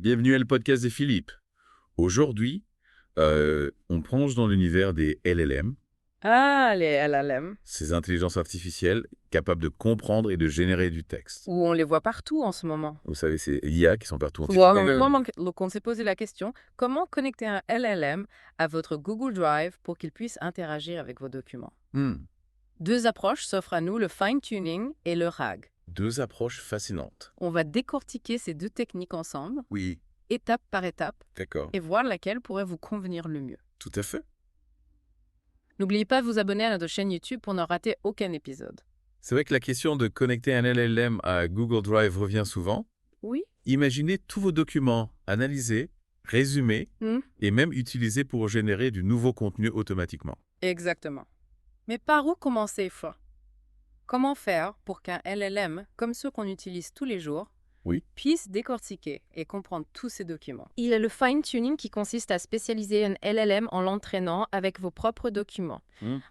Bienvenue à le podcast de Philippe. Aujourd'hui, on plonge dans l'univers des LLM, Ah, les LLM, ces intelligences artificielles capables de comprendre et de générer du texte. où on les voit partout en ce moment. Vous savez, c'est IA qui sont partout. Bon, à un moment qu'on s'est posé la question, comment connecter un LLM à votre Google Drive pour qu'il puisse interagir avec vos documents? Hmm, Deux approches s'offrent à nous, le fine-tuning et le RAG. Deux approches fascinantes. On va décortiquer ces deux techniques ensemble, Oui, étape par étape, d'accord. et voir laquelle pourrait vous convenir le mieux. Tout à fait. N'oubliez pas de vous abonner à notre chaîne YouTube pour ne rater aucun épisode. C'est vrai que la question de connecter un LLM à Google Drive revient souvent. Oui? Imaginez tous vos documents analysés, résumés et même utilisés pour générer du nouveau contenu automatiquement. Exactement. Mais par où commencer, fois? Comment faire pour qu'un LLM, comme ceux qu'on utilise tous les jours, Oui. puisse décortiquer et comprendre tous ces documents? Il y a le fine-tuning qui consiste à spécialiser un LLM en l'entraînant avec vos propres documents.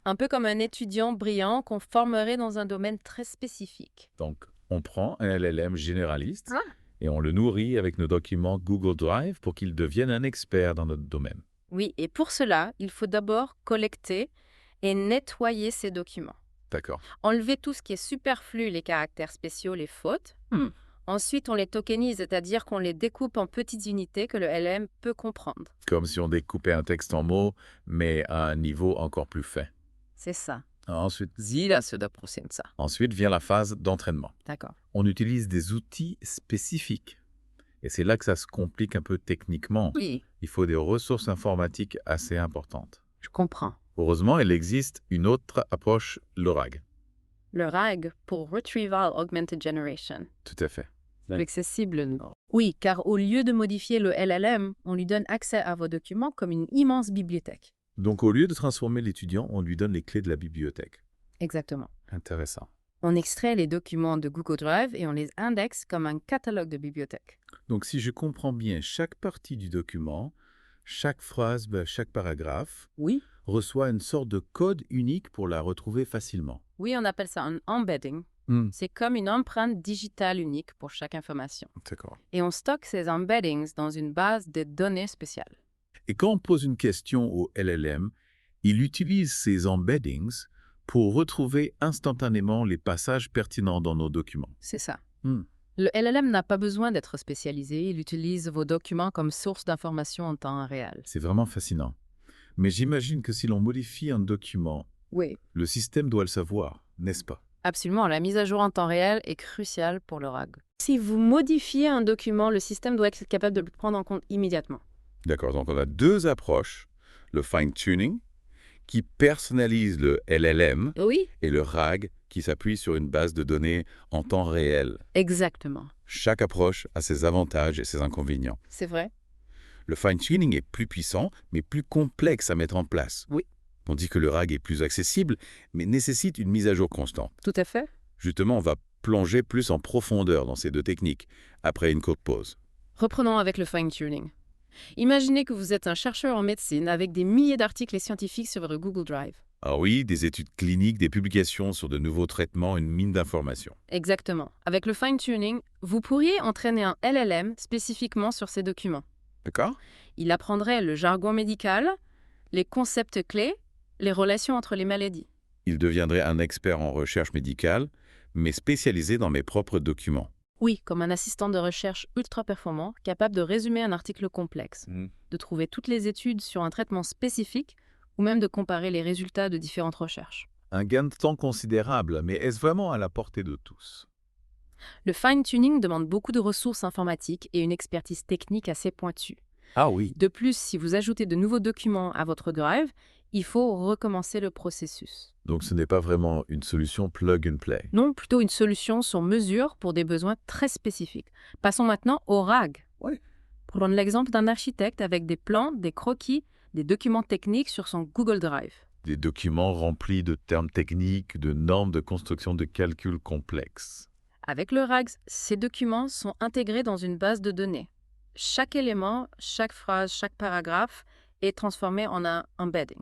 Un peu comme un étudiant brillant qu'on formerait dans un domaine très spécifique. Donc, on prend un LLM généraliste Ah. et on le nourrit avec nos documents Google Drive pour qu'il devienne un expert dans notre domaine. Oui, et pour cela, il faut d'abord collecter et nettoyer ces documents. D'accord. Enlever tout ce qui est superflu, les caractères spéciaux, les fautes. Ensuite, on les tokenise, c'est-à-dire qu'on les découpe en petites unités que le LM peut comprendre. Comme si on découpait un texte en mots, mais à un niveau encore plus fin. C'est ça. Ensuite, Ensuite vient la phase d'entraînement. D'accord. On utilise des outils spécifiques. Et c'est là que ça se complique un peu techniquement. Oui, Il faut des ressources informatiques assez importantes. je comprends. Heureusement, il existe une autre approche, le RAG. Le RAG pour Retrieval Augmented Generation. Tout à fait. Plus accessible, non? Oui, car au lieu de modifier le LLM, on lui donne accès à vos documents comme une immense bibliothèque. Donc, au lieu de transformer l'étudiant, on lui donne les clés de la bibliothèque. Exactement. Intéressant. On extrait les documents de Google Drive et on les indexe comme un catalogue de bibliothèque. Donc, si je comprends bien, chaque partie du document, chaque phrase, chaque paragraphe, Oui. reçoit une sorte de code unique pour la retrouver facilement. Oui, on appelle ça un embedding. C'est comme une empreinte digitale unique pour chaque information. D'accord. Et on stocke ces embeddings dans une base de données spéciale. Et quand on pose une question au LLM, il utilise ces embeddings pour retrouver instantanément les passages pertinents dans nos documents. C'est ça. Le LLM n'a pas besoin d'être spécialisé. Il utilise vos documents comme source d'information en temps réel. C'est vraiment fascinant. Mais j'imagine que si l'on modifie un document, Oui. le système doit le savoir, n'est-ce pas? Absolument, la mise à jour en temps réel est cruciale pour le RAG. Si vous modifiez un document, le système doit être capable de le prendre en compte immédiatement. D'accord, donc on a deux approches, le fine-tuning, qui personnalise le LLM, Oui. et le RAG, qui s'appuie sur une base de données en temps réel. Exactement. Chaque approche a ses avantages et ses inconvénients. C'est vrai. Le fine-tuning est plus puissant, mais plus complexe à mettre en place. Oui. On dit que le RAG est plus accessible, mais nécessite une mise à jour constante. Tout à fait. Justement, on va plonger plus en profondeur dans ces deux techniques, après une courte pause. Reprenons avec le fine-tuning. Imaginez que vous êtes un chercheur en médecine avec des milliers d'articles scientifiques sur votre Google Drive. Ah oui, des études cliniques, des publications sur de nouveaux traitements, une mine d'informations. Exactement. Avec le fine-tuning, vous pourriez entraîner un LLM spécifiquement sur ces documents. D'accord? Il apprendrait le jargon médical, les concepts clés, les relations entre les maladies. Il deviendrait un expert en recherche médicale, mais spécialisé dans mes propres documents. Oui, comme un assistant de recherche ultra performant, capable de résumer un article complexe, de trouver toutes les études sur un traitement spécifique ou même de comparer les résultats de différentes recherches. Un gain de temps considérable, mais est-ce vraiment à la portée de tous? Le fine-tuning demande beaucoup de ressources informatiques et une expertise technique assez pointue. Ah oui. De plus, si vous ajoutez de nouveaux documents à votre Drive, il faut recommencer le processus. Donc ce n'est pas vraiment une solution plug and play. Non, plutôt une solution sur mesure pour des besoins très spécifiques. Passons maintenant au RAG. Ouais. Prenons l'exemple d'un architecte avec des plans, des croquis, des documents techniques sur son Google Drive. Des documents remplis de termes techniques, de normes de construction de calculs complexes. Avec le RAG, ces documents sont intégrés dans une base de données. Chaque élément, chaque phrase, chaque paragraphe est transformé en un embedding,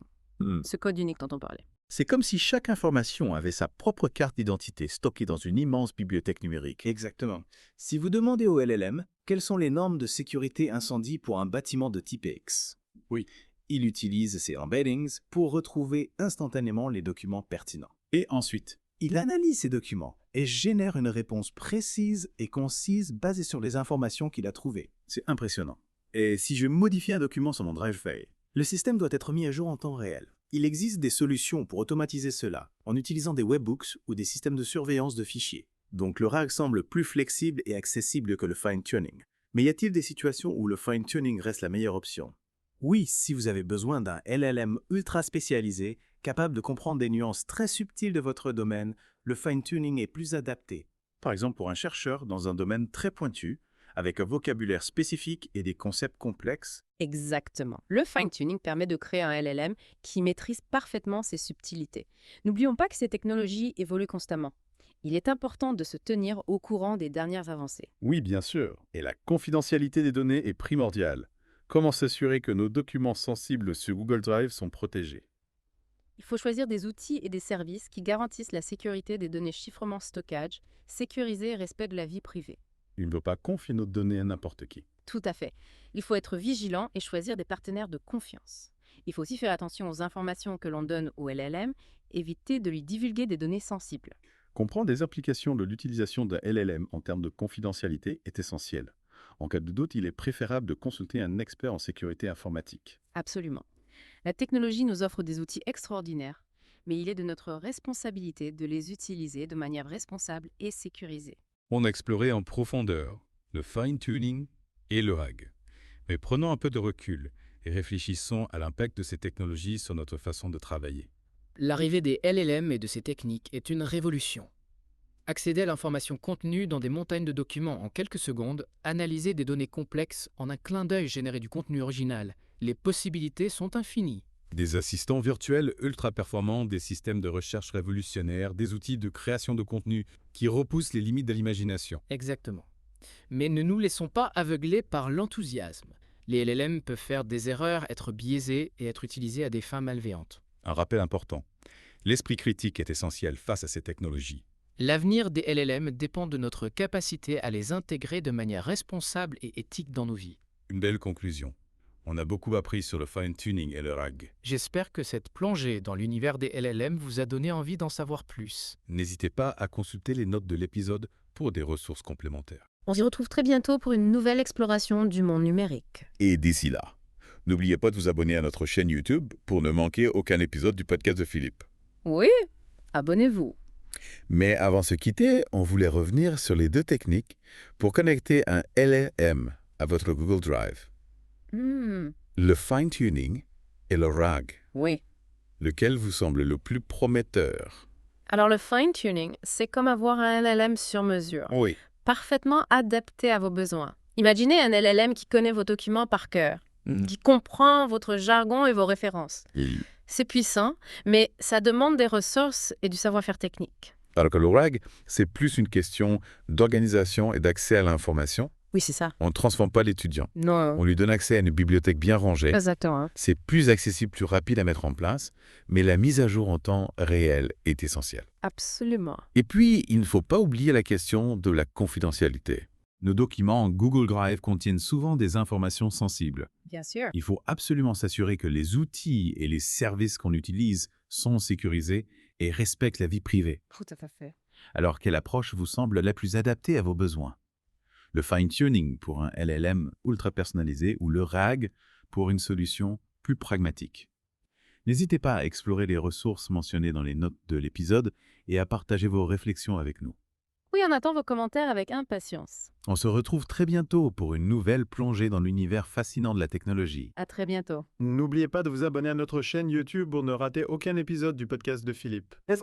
ce code unique dont on parlait. C'est comme si chaque information avait sa propre carte d'identité stockée dans une immense bibliothèque numérique. Exactement. Si vous demandez au LLM Quelles sont les normes de sécurité incendie pour un bâtiment de type X? Oui. Il utilise ces embeddings pour retrouver instantanément les documents pertinents. Et ensuite, Il analyse ces documents et génère une réponse précise et concise basée sur les informations qu'il a trouvées. c'est impressionnant. Et si je modifie un document sur mon drive file, Le système doit être mis à jour en temps réel. Il existe des solutions pour automatiser cela en utilisant des webbooks ou des systèmes de surveillance de fichiers. donc le RAG semble plus flexible et accessible que le fine-tuning. Mais y a-t-il des situations où le fine-tuning reste la meilleure option? Oui, si vous avez besoin d'un LLM ultra spécialisé, capable de comprendre des nuances très subtiles de votre domaine, le fine-tuning est plus adapté. Par exemple, pour un chercheur dans un domaine très pointu, avec un vocabulaire spécifique et des concepts complexes, Exactement. Le fine-tuning permet de créer un LLM qui maîtrise parfaitement ces subtilités. N'oublions pas que ces technologies évoluent constamment. Il est important de se tenir au courant des dernières avancées. oui, bien sûr. Et la confidentialité des données est primordiale. Comment s'assurer que nos documents sensibles sur Google Drive sont protégés? Il faut choisir des outils et des services qui garantissent la sécurité des données chiffrement-stockage, sécuriser et respect de la vie privée. Il ne veut pas confier nos données à n'importe qui. Tout à fait. Il faut être vigilant et choisir des partenaires de confiance. Il faut aussi faire attention aux informations que l'on donne au LLM, éviter de lui divulguer des données sensibles. Comprendre les implications de l'utilisation d'un LLM en termes de confidentialité est essentiel. En cas de doute, il est préférable de consulter un expert en sécurité informatique. Absolument. La technologie nous offre des outils extraordinaires, mais il est de notre responsabilité de les utiliser de manière responsable et sécurisée. On a exploré en profondeur le fine-tuning et le RAG. Mais prenons un peu de recul et réfléchissons à l'impact de ces technologies sur notre façon de travailler. L'arrivée des LLM et de ces techniques est une révolution. Accéder à l'information contenue dans des montagnes de documents en quelques secondes, analyser des données complexes en un clin d'œil, générer du contenu original. Les possibilités sont infinies. Des assistants virtuels ultra performants, des systèmes de recherche révolutionnaires, des outils de création de contenu qui repoussent les limites de l'imagination. Exactement. Mais ne nous laissons pas aveugler par l'enthousiasme. Les LLM peuvent faire des erreurs, être biaisés et être utilisés à des fins malveillantes. Un rappel important. L'esprit critique est essentiel face à ces technologies. L'avenir des LLM dépend de notre capacité à les intégrer de manière responsable et éthique dans nos vies. Une belle conclusion. On a beaucoup appris sur le fine-tuning et le RAG. J'espère que cette plongée dans l'univers des LLM vous a donné envie d'en savoir plus. N'hésitez pas à consulter les notes de l'épisode pour des ressources complémentaires. On s'y retrouve très bientôt pour une nouvelle exploration du monde numérique. Et d'ici là, n'oubliez pas de vous abonner à notre chaîne YouTube pour ne manquer aucun épisode du podcast de Philippe. Oui, abonnez-vous. Mais avant de se quitter, on voulait revenir sur les deux techniques pour connecter un LLM à votre Google Drive. Le fine-tuning et le RAG. Oui. Lequel vous semble le plus prometteur? Alors le fine-tuning, c'est comme avoir un LLM sur mesure, Oui. parfaitement adapté à vos besoins. Imaginez un LLM qui connaît vos documents par cœur, qui comprend votre jargon et vos références. C'est puissant, mais ça demande des ressources et du savoir-faire technique. Alors que le RAG, c'est plus une question d'organisation et d'accès à l'information. Oui, c'est ça. On ne transforme pas l'étudiant. Non. On lui donne accès à une bibliothèque bien rangée. Exactement. C'est plus accessible, plus rapide à mettre en place, mais la mise à jour en temps réel est essentielle. Absolument. Et puis, il ne faut pas oublier la question de la confidentialité. Nos documents en Google Drive contiennent souvent des informations sensibles. Bien sûr. Il faut absolument s'assurer que les outils et les services qu'on utilise sont sécurisés et respectent la vie privée. Tout à fait. Alors, quelle approche vous semble la plus adaptée à vos besoins? Le fine-tuning pour un LLM ultra personnalisé ou le RAG pour une solution plus pragmatique? N'hésitez pas à explorer les ressources mentionnées dans les notes de l'épisode et à partager vos réflexions avec nous. Oui, on attend vos commentaires avec impatience. On se retrouve très bientôt pour une nouvelle plongée dans l'univers fascinant de la technologie. À très bientôt. N'oubliez pas de vous abonner à notre chaîne YouTube pour ne rater aucun épisode du podcast de Philippe.